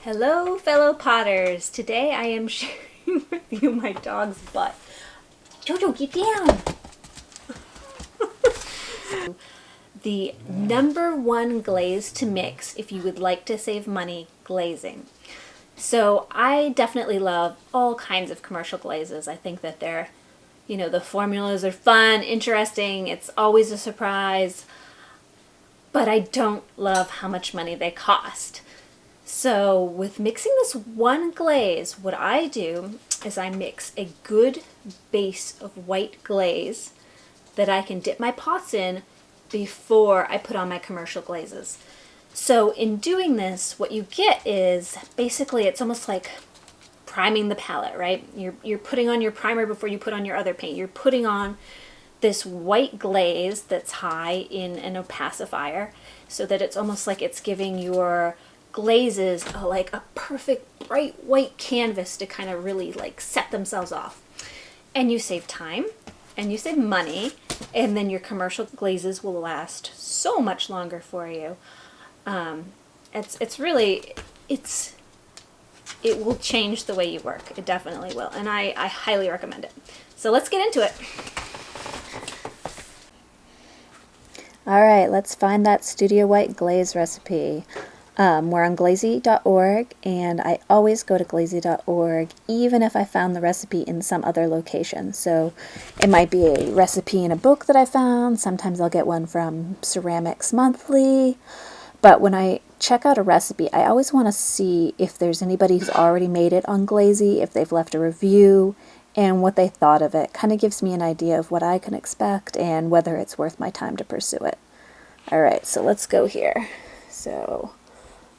Hello, fellow potters. Today I am sharing with you my dog's butt. Jojo, get down! The number one glaze to mix if you would like to save money, glazing. So I definitely love all kinds of commercial glazes. I think that they're, the formulas are fun, interesting, it's always a surprise, but I don't love how much money they cost. So with mixing this one glaze, what I do is I mix a good base of white glaze that I can dip my pots in before I put on my commercial glazes. So in doing this, what you get is basically it's almost like priming the palette, right? You're putting on your primer before you put on your other paint. You're putting on this white glaze that's high in an opacifier so that it's almost like it's giving your glazes like a perfect bright white canvas to kind of really like set themselves off. And you save time and you save money, and then your commercial glazes will last so much longer for you. It will change the way you work. It definitely will, and I highly recommend it. So let's get into it. All right, let's find that Studio White glaze recipe. We're on glazy.org, and I always go to glazy.org even if I found the recipe in some other location. So it might be a recipe in a book that I found. Sometimes I'll get one from Ceramics Monthly. But when I check out a recipe, I always want to see if there's anybody who's already made it on Glazy, if they've left a review, and what they thought of it. Kind of gives me an idea of what I can expect and whether it's worth my time to pursue it. All right, so let's go here. So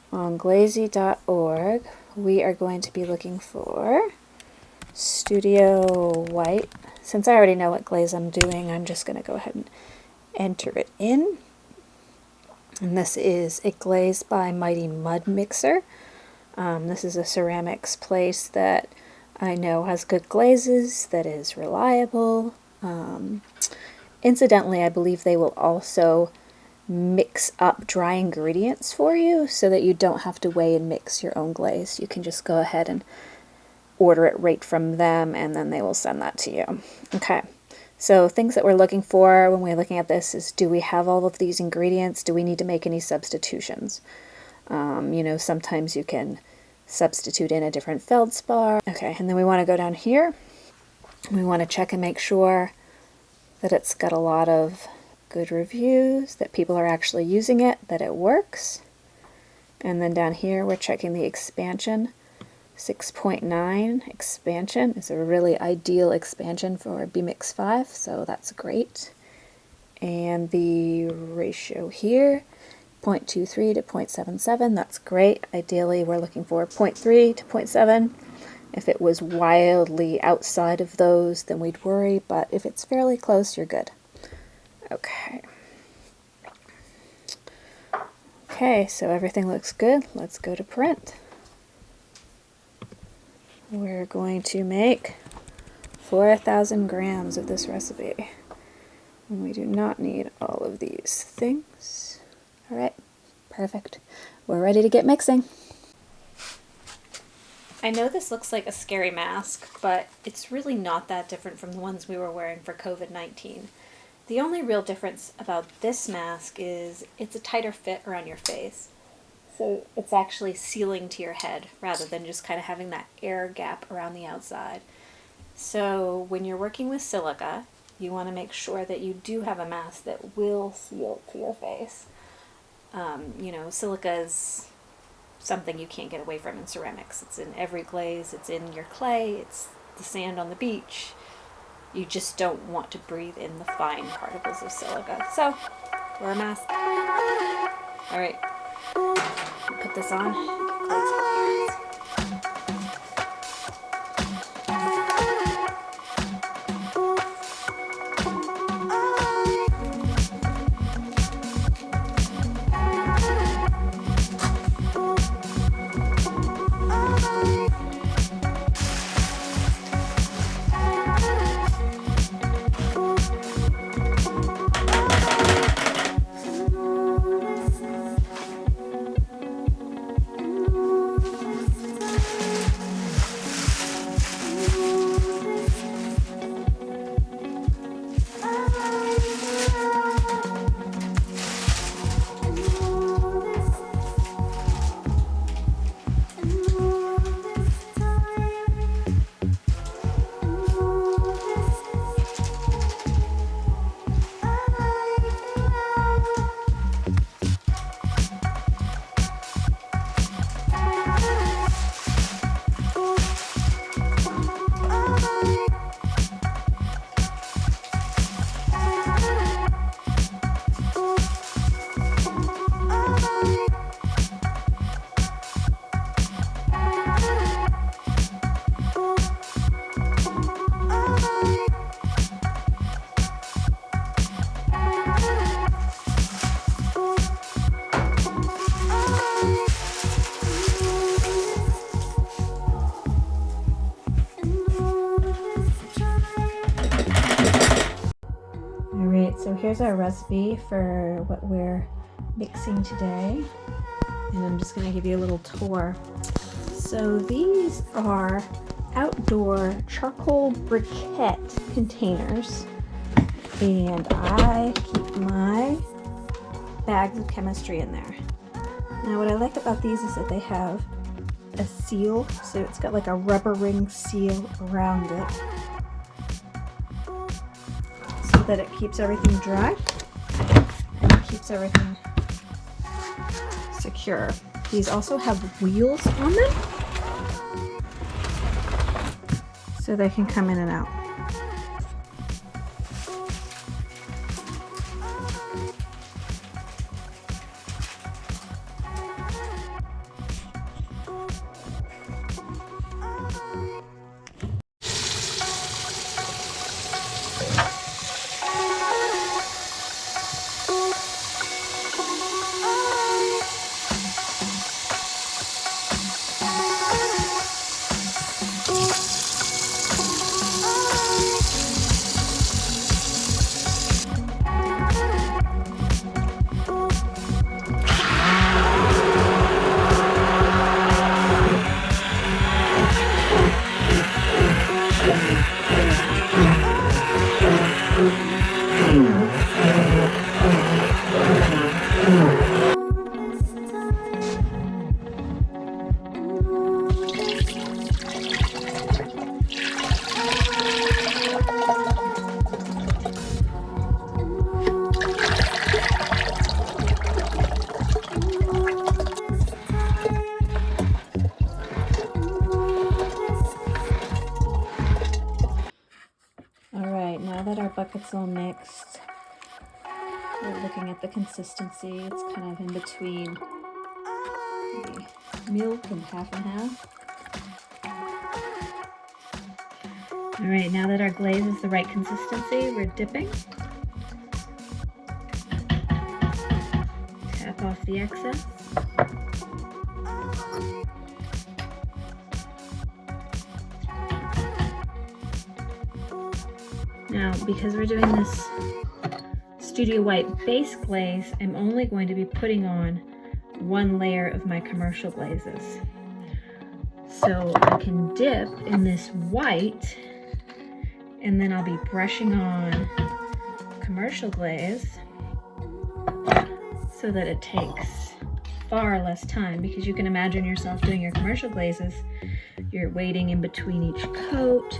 on glazy.org, we are going to be looking for Studio White. Since I already know what glaze I'm doing, I'm just going to go ahead and enter it in. And this is a glaze by Mighty Mud Mixer. This is a ceramics place that I know has good glazes, that is reliable. Incidentally, I believe they will also mix up dry ingredients for you so that you don't have to weigh and mix your own glaze. You can just go ahead and order it right from them, and then they will send that to you. Okay. So things that we're looking for when we're looking at this is, do we have all of these ingredients? Do we need to make any substitutions? Sometimes you can substitute in a different feldspar. Okay, and then we want to go down here. We want to check and make sure that it's got a lot of good reviews, that people are actually using it, that it works. And then down here we're checking the expansion. 6.9 expansion is a really ideal expansion for BMix 5, so that's great. And the ratio here, 0.23 to 0.77, that's great. Ideally we're looking for 0.3 to 0.7. If it was wildly outside of those, then we'd worry, but if it's fairly close, you're good. Okay. Okay, so everything looks good. Let's go to print. We're going to make 4,000 grams of this recipe. And we do not need all of these things. All right, perfect. We're ready to get mixing. I know this looks like a scary mask, but it's really not that different from the ones we were wearing for COVID-19. The only real difference about this mask is it's a tighter fit around your face. So it's actually sealing to your head rather than just kind of having that air gap around the outside. So when you're working with silica, you want to make sure that you do have a mask that will seal to your face. Silica is something you can't get away from in ceramics. It's in every glaze, it's in your clay, it's the sand on the beach. You just don't want to breathe in the fine particles of silica. So, wear a mask. All right. Put this on. here's our recipe for what we're mixing today. And I'm just going to give you a little tour. So these are outdoor charcoal briquette containers. And I keep my bags of chemistry in there. Now what I like about these is that they have a seal, so it's got like a rubber ring seal around it so that it keeps everything dry and it keeps everything secure. These also have wheels on them so they can come in and out. Alright, now that our bucket's all mixed, we're looking at the consistency. It's kind of in between the milk and half. Alright, now that our glaze is the right consistency, we're dipping. Tap off the excess. Now, because we're doing this Studio White base glaze, I'm only going to be putting on one layer of my commercial glazes. So I can dip in this white, and then I'll be brushing on commercial glaze so that it takes far less time, because you can imagine yourself doing your commercial glazes. You're waiting in between each coat,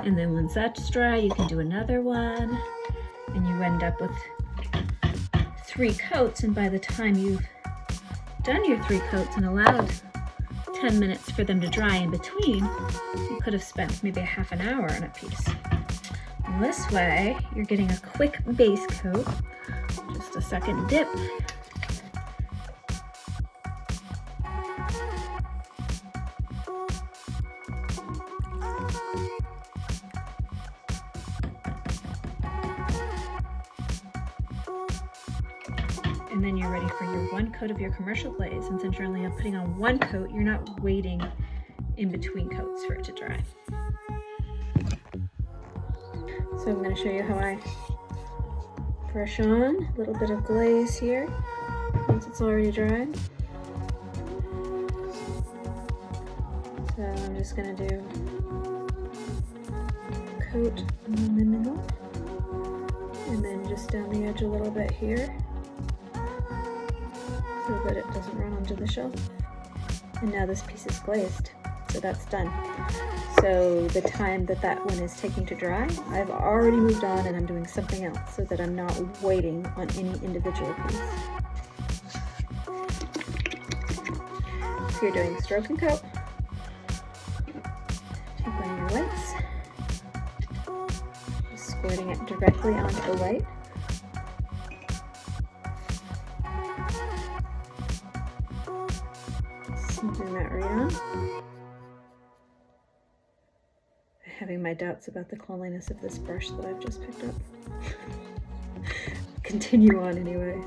and then once that's dry, you can do another one, and you end up with 3 coats, and by the time you've done your 3 coats and allowed 10 minutes for them to dry in between, you could have spent maybe a half an hour on a piece. And this way, you're getting a quick base coat, just a second dip, and then you're ready for your 1 coat of your commercial glaze. And since you're only putting on 1 coat, you're not waiting in between coats for it to dry. So I'm going to show you how I brush on a little bit of glaze here once it's already dried. So I'm just going to do a coat in the middle, and then just down the edge a little bit here, so that it doesn't run onto the shelf. And now this piece is glazed, so that's done. So the time that that one is taking to dry, I've already moved on and I'm doing something else so that I'm not waiting on any individual piece. So you're doing stroke and coat. Take one of your whites, just squirting it directly onto the white. Smoothing that right on. Having my doubts about the cleanliness of this brush that I've just picked up. Continue on anyway.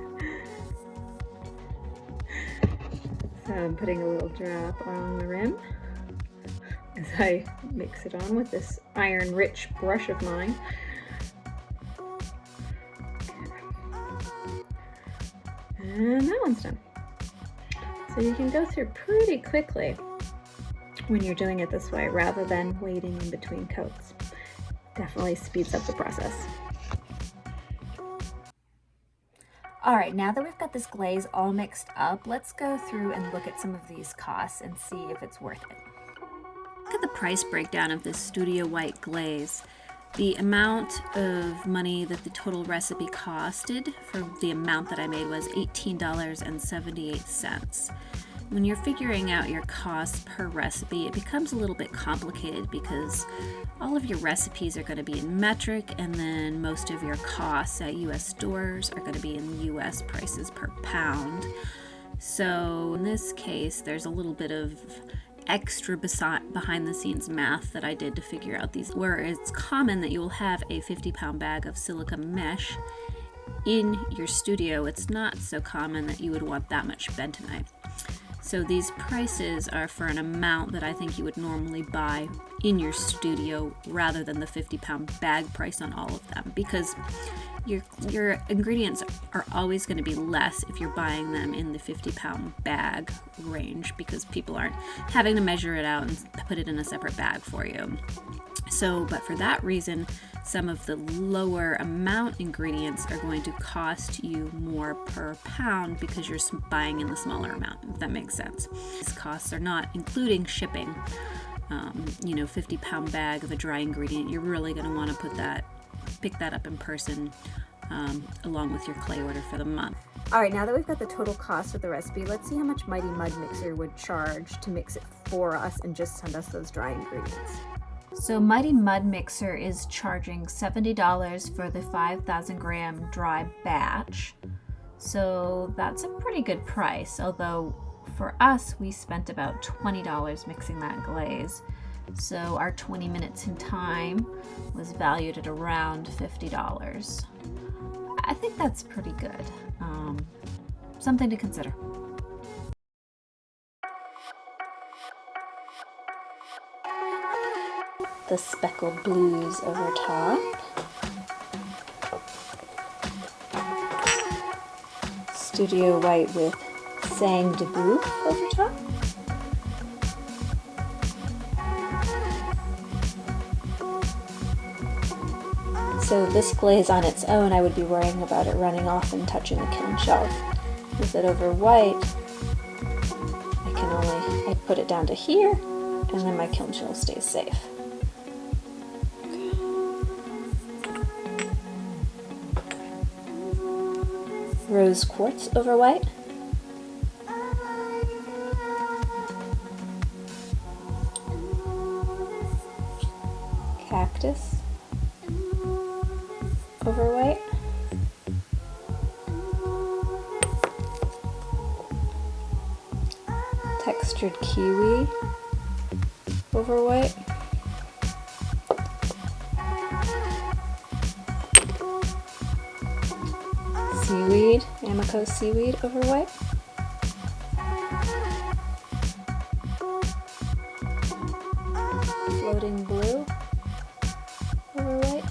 So I'm putting a little drop on the rim as I mix it on with this iron-rich brush of mine. And that one's done. So you can go through pretty quickly when you're doing it this way rather than waiting in between coats. Definitely speeds up the process. All right, now that we've got this glaze all mixed up, let's go through and look at some of these costs and see if it's worth it. Look at the price breakdown of this Studio White glaze. The amount of money that the total recipe costed for the amount that I made was $18.78. When you're figuring out your costs per recipe, it becomes a little bit complicated because all of your recipes are going to be in metric, and then most of your costs at US stores are going to be in US prices per pound. So in this case, there's a little bit of extra behind the scenes math that I did to figure out these, where it's common that you will have a 50-pound bag of silica mesh in your studio. It's not so common that you would want that much bentonite. So these prices are for an amount that I think you would normally buy in your studio rather than the 50-pound bag price on all of them, because your ingredients are always going to be less if you're buying them in the 50-pound bag range, because people aren't having to measure it out and put it in a separate bag for you. So, but for that reason, some of the lower amount ingredients are going to cost you more per pound because you're buying in the smaller amount, if that makes sense. These costs are not including shipping. 50-pound bag of a dry ingredient, you're really going to want to pick that up in person along with your clay order for the month. All right, now that we've got the total cost of the recipe, let's see how much Mighty Mud Mixer would charge to mix it for us and just send us those dry ingredients. So Mighty Mud Mixer is charging $70 for the 5,000 gram dry batch. So that's a pretty good price, although for us, we spent about $20 mixing that glaze. So our 20 minutes in time was valued at around $50. I think that's pretty good. Something to consider. The speckled blues over top. Studio White with Sang de Bouffe over top. So this glaze on its own, I would be worrying about it running off and touching the kiln shelf. With it over white, I put it down to here, and then my kiln shelf stays safe. Rose quartz over white. Cactus over white. Textured kiwi over white. Seaweed, Amico seaweed over white. Floating blue over white.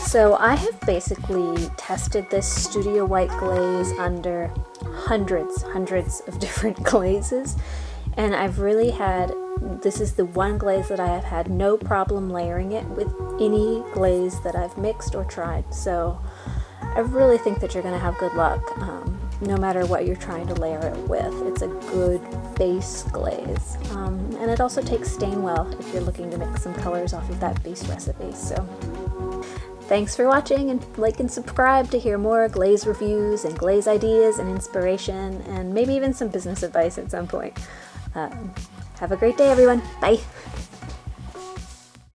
So I have basically tested this Studio White glaze under hundreds of different glazes, and I've really had, this is the one glaze that I have had no problem layering it with any glaze that I've mixed or tried. So I really think that you're going to have good luck no matter what you're trying to layer it with. It's a good base glaze, and it also takes stain well if you're looking to mix some colors off of that base recipe. So thanks for watching, and like and subscribe to hear more glaze reviews and glaze ideas and inspiration, and maybe even some business advice at some point. Have a great day, everyone. Bye.